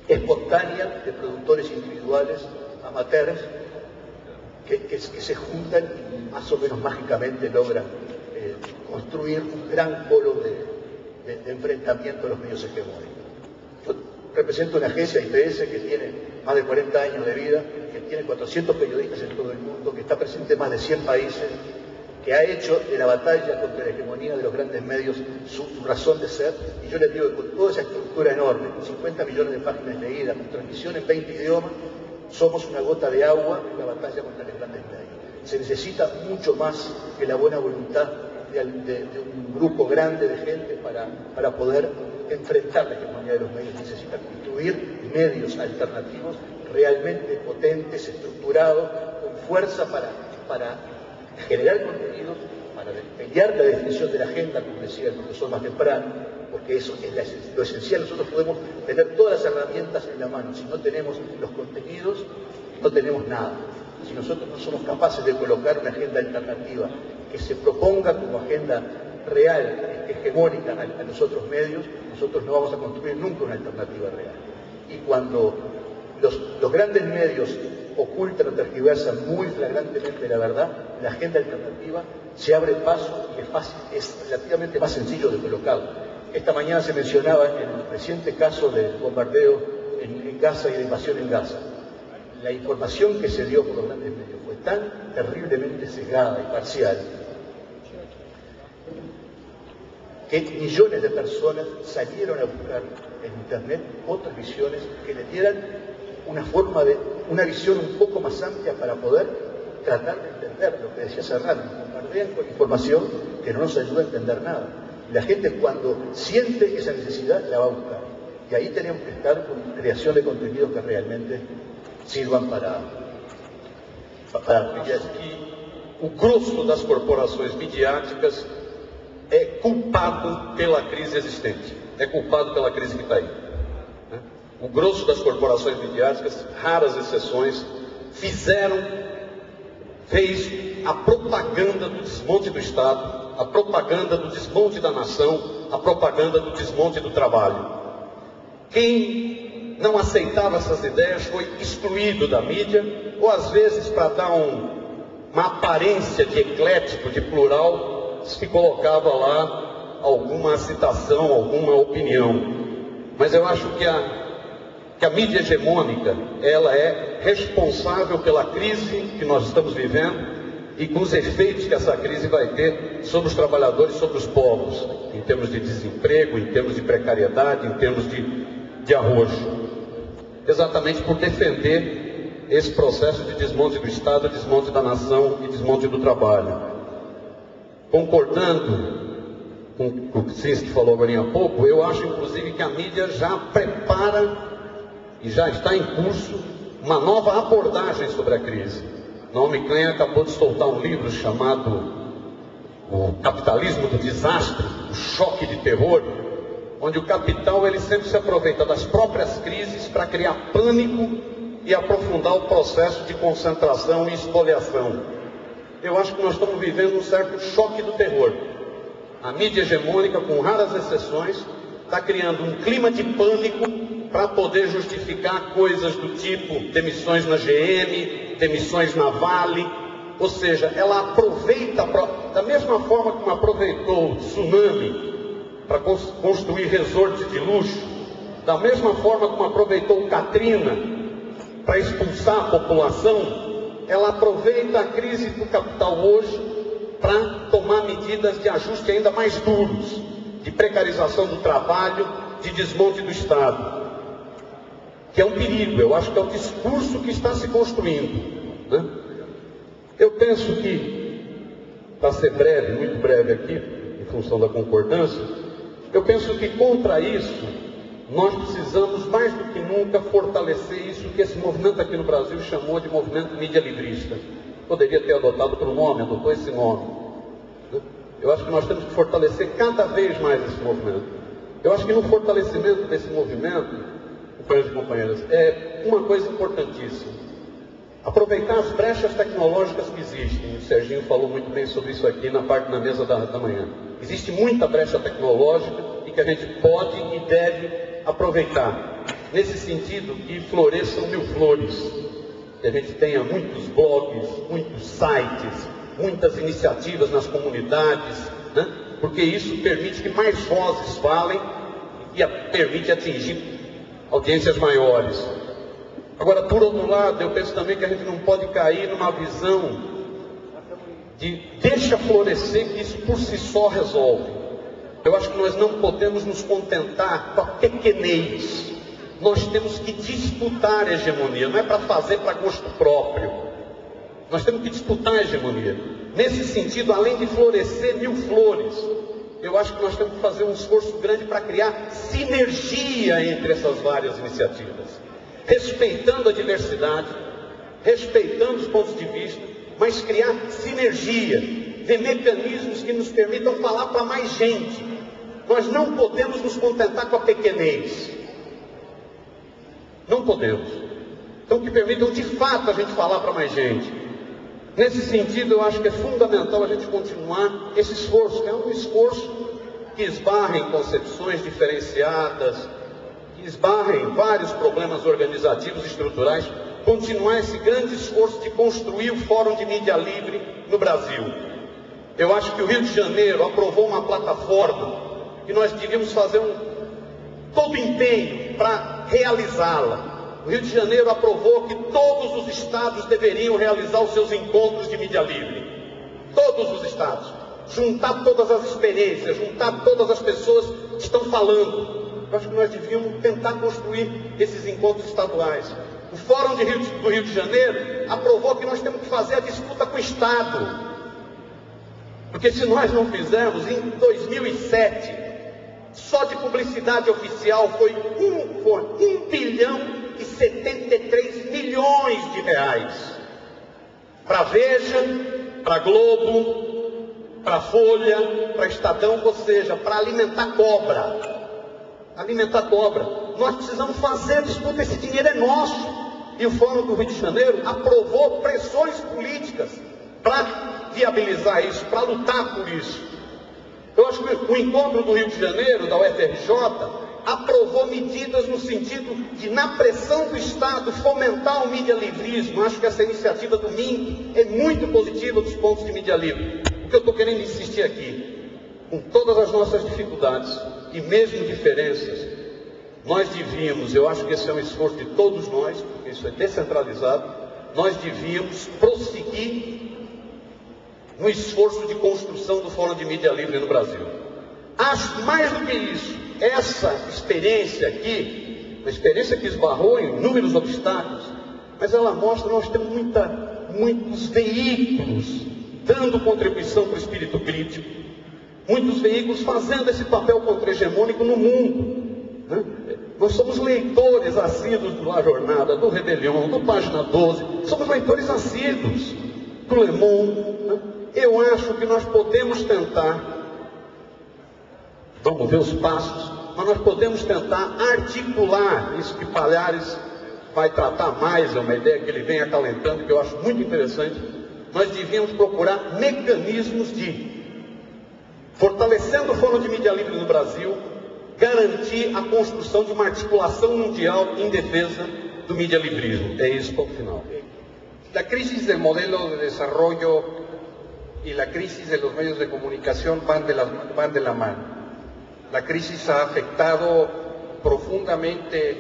espontánea de productores individuales, amateurs, que se juntan y más o menos mágicamente logran construir un gran polo de enfrentamiento a los medios hegemónicos. Yo represento una agencia IPS que tiene más de 40 años de vida, que tiene 400 periodistas en todo el mundo, que está presente en más de 100 países, que ha hecho de la batalla contra la hegemonía de los grandes medios su razón de ser, y yo les digo que con toda esa estructura enorme, con 50 millones de páginas leídas, con transmisión en 20 idiomas, somos una gota de agua en la batalla contra los grandes medios. Se necesita mucho más que la buena voluntad de un grupo grande de gente para poder enfrentar la hegemonía de los medios. Necesita construir medios alternativos realmente potentes, estructurados, con fuerza para generar contenidos, para pelear la definición de la agenda, como decía el profesor más temprano, porque eso es lo esencial. Nosotros podemos tener todas las herramientas en la mano. Si no tenemos los contenidos, no tenemos nada. Si nosotros no somos capaces de colocar una agenda alternativa que se proponga como agenda real, hegemónica a los otros medios, nosotros no vamos a construir nunca una alternativa real. Y cuando los grandes medios ocultan o tergiversan muy flagrantemente la verdad, la agenda alternativa se abre paso y es relativamente más sencillo de colocar. Esta mañana se mencionaba el reciente caso del bombardeo en Gaza y de invasión en Gaza. La información que se dio por los grandes medios fue tan terriblemente sesgada y parcial que millones de personas salieron a buscar en Internet otras visiones que le dieran una visión un poco más amplia para poder tratar de entender lo que decía Serrano. Nos bombardean con información que no nos ayuda a entender nada. La gente, cuando siente esa necesidad, la va a buscar. Y ahí tenemos que estar con creación de contenidos que realmente sirvan para O grosso das corporações midiáticas é culpado pela crise existente, é culpado pela crise que está aí. o grosso das corporações midiáticas, raras exceções, fez a propaganda do desmonte do Estado, a propaganda do desmonte da nação, a propaganda do desmonte do trabalho. Quem não aceitava essas ideias foi excluído da mídia, ou às vezes, para dar uma aparência de eclético, de plural, se colocava lá alguma citação, alguma opinião. Mas eu acho que a mídia hegemônica, ela é responsável pela crise que nós estamos vivendo e com os efeitos que essa crise vai ter sobre os trabalhadores, sobre os povos, em termos de desemprego, em termos de precariedade, em termos de arrojo. Exatamente por defender esse processo de desmonte do Estado, desmonte da nação e desmonte do trabalho. Concordando com o que Cinski falou agora há pouco, eu acho inclusive que a mídia já prepara e já está em curso uma nova abordagem sobre a crise. Naomi Klein acabou de soltar um livro chamado O Capitalismo do Desastre, o Choque de Terror, onde o capital ele sempre se aproveita das próprias crises para criar pânico e aprofundar o processo de concentração e espoliação. Eu acho que nós estamos vivendo um certo choque do terror. A mídia hegemônica, com raras exceções, está criando um clima de pânico para poder justificar coisas do tipo demissões na GM, demissões na Vale. Ou seja, ela aproveita, da mesma forma como aproveitou o tsunami para construir resorts de luxo, da mesma forma como aproveitou o Katrina para expulsar a população, ela aproveita a crise do capital hoje para tomar medidas de ajuste ainda mais duros, de precarização do trabalho, de desmonte do Estado. Que é um perigo, eu acho que é o discurso que está se construindo, né? Eu penso que, para ser breve, muito breve aqui, em função da concordância, eu penso que contra isso, nós precisamos mais do que nunca fortalecer isso que esse movimento aqui no Brasil chamou de movimento mídia livrista. Poderia ter adotado outro nome, adotou esse nome, né? Eu acho que nós temos que fortalecer cada vez mais esse movimento. Eu acho que no fortalecimento desse movimento, companheiros e companheiras, é uma coisa importantíssima: aproveitar as brechas tecnológicas que existem. O Serginho falou muito bem sobre isso aqui na mesa da manhã. Existe muita brecha tecnológica e que a gente pode e deve aproveitar. Nesse sentido, que floresçam mil flores, que a gente tenha muitos blogs, muitos sites, muitas iniciativas nas comunidades, né? Porque isso permite que mais vozes falem e permite atingir audiências maiores. Agora, por outro lado, eu penso também que a gente não pode cair numa visão de deixa florescer, que isso por si só resolve. Eu acho que nós não podemos nos contentar com a pequenez. Nós temos que disputar a hegemonia, não é para fazer para gosto próprio. Nós temos que disputar a hegemonia. Nesse sentido, além de florescer mil flores, eu acho que nós temos que fazer um esforço grande para criar sinergia entre essas várias iniciativas, respeitando a diversidade, respeitando os pontos de vista, mas criar sinergia, ver mecanismos que nos permitam falar para mais gente. Nós não podemos nos contentar com a pequenez. Não podemos. Então, que permitam de fato a gente falar para mais gente. Nesse sentido, eu acho que é fundamental a gente continuar esse esforço, que é um esforço que esbarra em concepções diferenciadas, que esbarra em vários problemas organizativos e estruturais, continuar esse grande esforço de construir o Fórum de Mídia Livre no Brasil. Eu acho que o Rio de Janeiro aprovou uma plataforma que nós devíamos fazer todo empenho para realizá-la. O Rio de Janeiro aprovou que todos os estados deveriam realizar os seus encontros de mídia livre. Todos os estados. Juntar todas as experiências, juntar todas as pessoas que estão falando. Eu acho que nós devíamos tentar construir esses encontros estaduais. O Fórum do Rio de Janeiro aprovou que nós temos que fazer a disputa com o Estado. Porque se nós não fizermos, em 2007, só de publicidade oficial foi 1 bilhão e 73 milhões de reais. Para Veja, para Globo, para Folha, para Estadão, ou seja, para alimentar cobra. Alimentar cobra. nós precisamos fazer a disputa, esse dinheiro é nosso. E o Fórum do Rio de Janeiro aprovou pressões políticas para viabilizar isso, para lutar por isso. Eu acho que o encontro do Rio de Janeiro, da UFRJ, aprovou medidas no sentido de, na pressão do Estado, fomentar o medialivrismo. Acho que essa iniciativa do MINC é muito positiva dos pontos de mídia livre. O que eu estou querendo insistir aqui, com todas as nossas dificuldades e mesmo diferenças, nós devíamos, eu acho que esse é um esforço de todos nós, porque isso é descentralizado, nós devíamos prosseguir no esforço de construção do Fórum de Mídia Livre no Brasil. Acho mais do que isso, essa experiência aqui, uma experiência que esbarrou em inúmeros obstáculos, mas ela mostra que nós temos muitos veículos dando contribuição para o espírito crítico, muitos veículos fazendo esse papel contra-hegemônico no mundo, né? Nós somos leitores assíduos do La Jornada, do Rebelião, do Página 12, somos leitores assíduos do Le Monde, né? Eu acho que nós podemos tentar, vamos ver os passos, mas nós podemos tentar articular isso que Palhares vai tratar mais, é uma ideia que ele vem acalentando, que eu acho muito interessante. Nós devíamos procurar mecanismos de, fortalecendo o Fórum de Mídia Livre no Brasil, garantir a construção de uma articulação mundial em defesa do medialivrismo. É isso, ponto final. La crisis del modelo de desarrollo y la crisis de los medios de comunicación van de la mano. La crisis ha afectado profundamente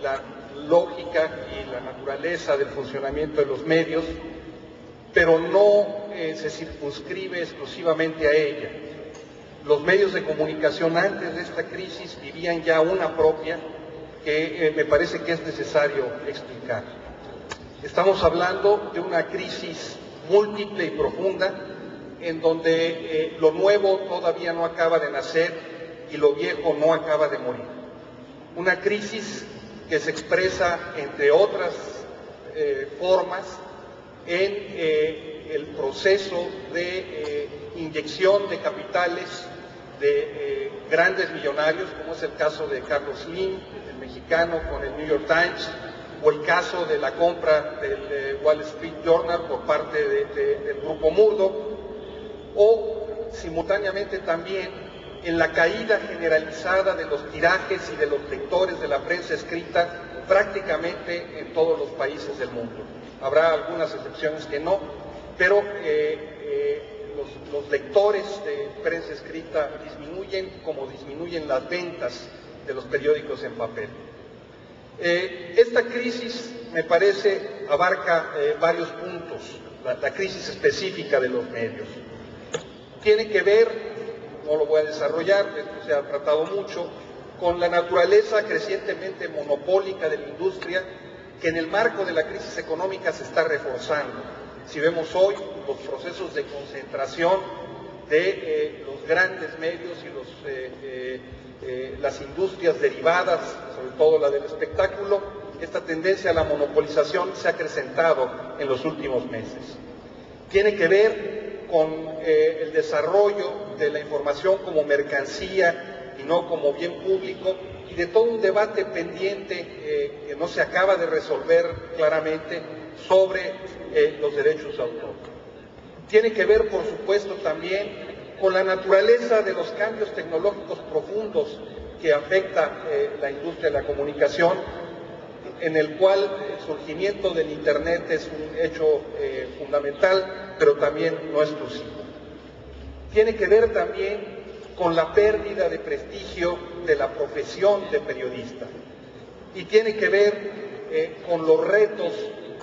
la lógica y la naturaleza del funcionamiento de los medios, pero no se circunscribe exclusivamente a ella. Los medios de comunicación antes de esta crisis vivían ya una propia que me parece que es necesario explicar. Estamos hablando de una crisis múltiple y profunda en donde lo nuevo todavía no acaba de nacer y lo viejo no acaba de morir. Una crisis que se expresa, entre otras formas, en el proceso de inyección de capitales de grandes millonarios, como es el caso de Carlos Slim, el mexicano, con el New York Times, o el caso de la compra del Wall Street Journal por parte del grupo Murdoch, o simultáneamente también en la caída generalizada de los tirajes y de los lectores de la prensa escrita prácticamente en todos los países del mundo. Habrá algunas excepciones que no, pero los lectores de prensa escrita disminuyen como disminuyen las ventas de los periódicos en papel. Esta crisis, me parece, abarca varios puntos, la crisis específica de los medios. Tiene que ver, no lo voy a desarrollar, esto se ha tratado mucho, con la naturaleza crecientemente monopólica de la industria, que en el marco de la crisis económica se está reforzando. Si vemos hoy los procesos de concentración de los grandes medios y las industrias derivadas, sobre todo la del espectáculo, esta tendencia a la monopolización se ha acrecentado en los últimos meses. Tiene que ver con el desarrollo de la información como mercancía y no como bien público, y de todo un debate pendiente que no se acaba de resolver claramente sobre los derechos de autor. Tiene que ver, por supuesto, también con la naturaleza de los cambios tecnológicos profundos que afecta la industria de la comunicación, en el cual el surgimiento del Internet es un hecho fundamental, pero también no exclusivo. Tiene que ver también con la pérdida de prestigio de la profesión de periodista, y tiene que ver con los retos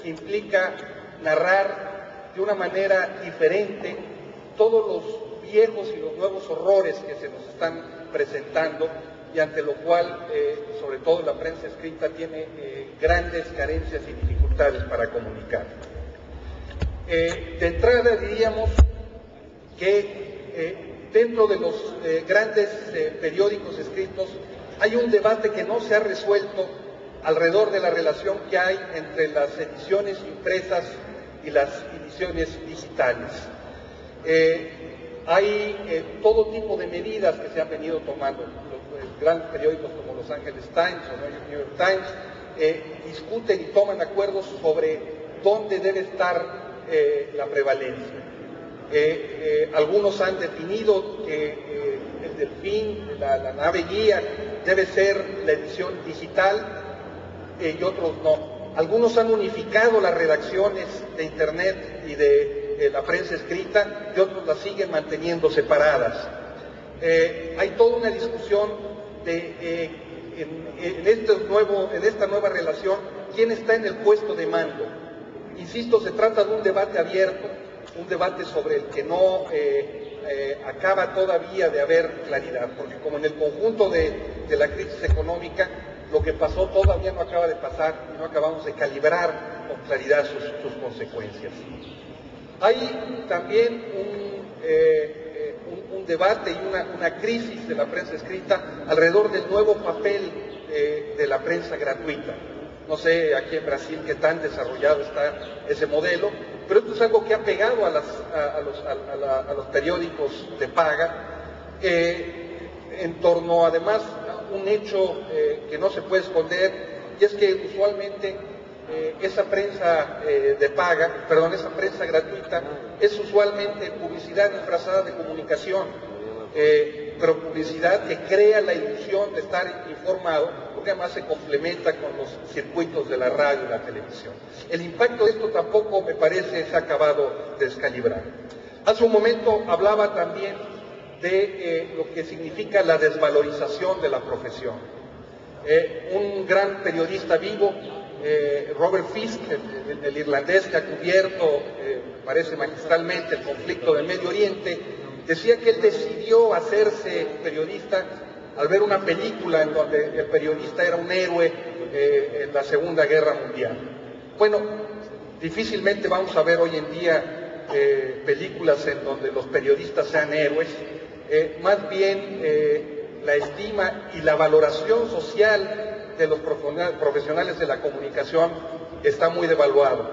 que implica narrar de una manera diferente todos los viejos y los nuevos horrores que se nos están presentando, y ante lo cual, sobre todo la prensa escrita, tiene grandes carencias y dificultades para comunicar. De entrada diríamos que dentro de los grandes periódicos escritos hay un debate que no se ha resuelto alrededor de la relación que hay entre las ediciones impresas y las ediciones digitales. Hay todo tipo de medidas que se han venido tomando. grandes periódicos como Los Angeles Times o New York Times, discuten y toman acuerdos sobre dónde debe estar la prevalencia. Algunos han definido que el Delfín, la nave guía, debe ser la edición digital y otros no. Algunos han unificado las redacciones de Internet y de la prensa escrita y otros las siguen manteniendo separadas. Hay toda una discusión en esta nueva relación, quién está en el puesto de mando. Insisto, se trata de un debate abierto, un debate sobre el que no acaba todavía de haber claridad, porque como en el conjunto de la crisis económica, lo que pasó todavía no acaba de pasar y no acabamos de calibrar con claridad sus consecuencias. Hay también un debate y una crisis de la prensa escrita alrededor del nuevo papel de la prensa gratuita. No sé aquí en Brasil qué tan desarrollado está ese modelo, pero esto es algo que ha pegado a los periódicos de paga, en torno además a un hecho que no se puede esconder, y es que usualmente esa prensa esa prensa gratuita es usualmente publicidad disfrazada de comunicación, pero publicidad que crea la ilusión de estar informado, porque además se complementa con los circuitos de la radio y la televisión. El impacto de esto tampoco, me parece, se ha acabado de descalibrar. Hace un momento hablaba también de lo que significa la desvalorización de la profesión. Un gran periodista vivo, Robert Fisk, el irlandés que ha cubierto, parece magistralmente, el conflicto del Medio Oriente, decía que él decidió hacerse periodista al ver una película en donde el periodista era un héroe en la Segunda Guerra Mundial. Bueno, difícilmente vamos a ver hoy en día películas en donde los periodistas sean héroes, más bien la estima y la valoración social de los profesionales de la comunicación está muy devaluado,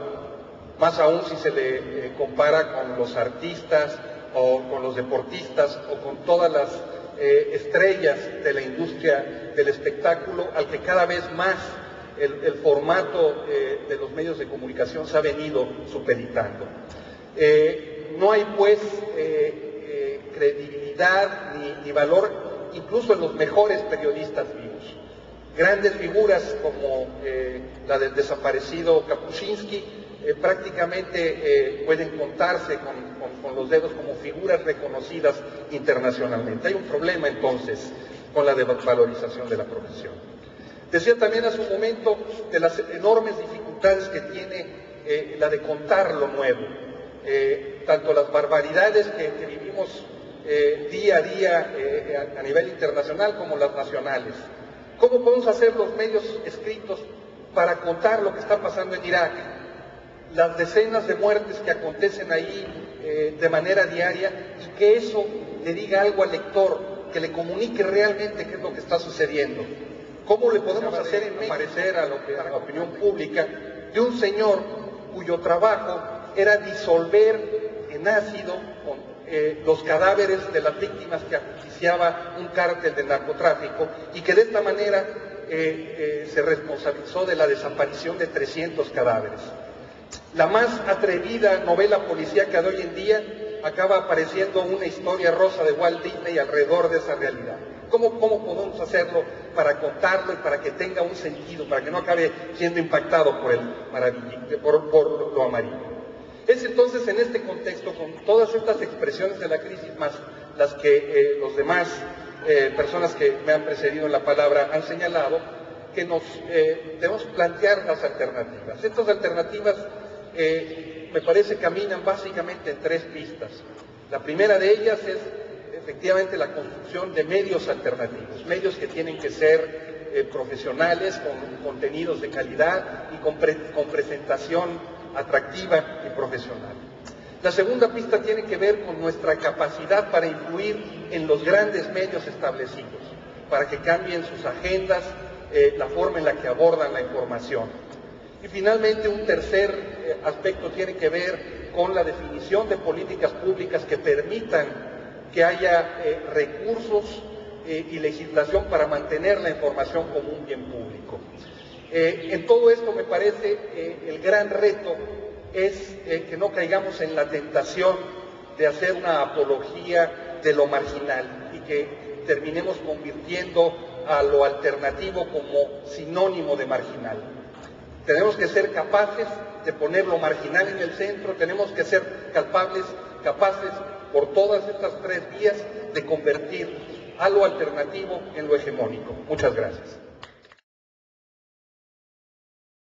más aún si se le compara con los artistas o con los deportistas o con todas las estrellas de la industria del espectáculo, al que cada vez más el formato de los medios de comunicación se ha venido supeditando. No hay pues credibilidad ni valor incluso en los mejores periodistas vivos. Grandes figuras como la del desaparecido Kapuscinski prácticamente pueden contarse con los dedos como figuras reconocidas internacionalmente. Hay un problema entonces con la desvalorización de la profesión. Decía también hace un momento de las enormes dificultades que tiene la de contar lo nuevo, tanto las barbaridades que vivimos día a día a nivel internacional como las nacionales. ¿Cómo podemos hacer los medios escritos para contar lo que está pasando en Irak? Las decenas de muertes que acontecen ahí de manera diaria, y que eso le diga algo al lector, que le comunique realmente qué es lo que está sucediendo. ¿Cómo le podemos hacer parecer a la opinión pública de un señor cuyo trabajo era disolver en ácido los cadáveres de las víctimas que ajusticiaba un cártel de narcotráfico, y que de esta manera se responsabilizó de la desaparición de 300 cadáveres? La más atrevida novela policíaca de hoy en día acaba apareciendo una historia rosa de Walt Disney alrededor de esa realidad. ¿Cómo podemos hacerlo para contarlo y para que tenga un sentido, para que no acabe siendo impactado por lo amarillo? Es entonces en este contexto, con todas estas expresiones de la crisis, más las que los demás personas que me han precedido en la palabra han señalado, que nos debemos plantear las alternativas. Estas alternativas me parece caminan básicamente en tres pistas. La primera de ellas es efectivamente la construcción de medios alternativos, medios que tienen que ser profesionales, con contenidos de calidad y con presentación atractiva y profesional. La segunda pista tiene que ver con nuestra capacidad para influir en los grandes medios establecidos, para que cambien sus agendas, la forma en la que abordan la información. Y finalmente un tercer aspecto tiene que ver con la definición de políticas públicas que permitan que haya recursos y legislación para mantener la información como un bien público. En todo esto me parece el gran reto es que no caigamos en la tentación de hacer una apología de lo marginal y que terminemos convirtiendo a lo alternativo como sinónimo de marginal. Tenemos que ser capaces de poner lo marginal en el centro, tenemos que ser capaces por todas estas tres vías de convertir a lo alternativo en lo hegemónico. Muchas gracias.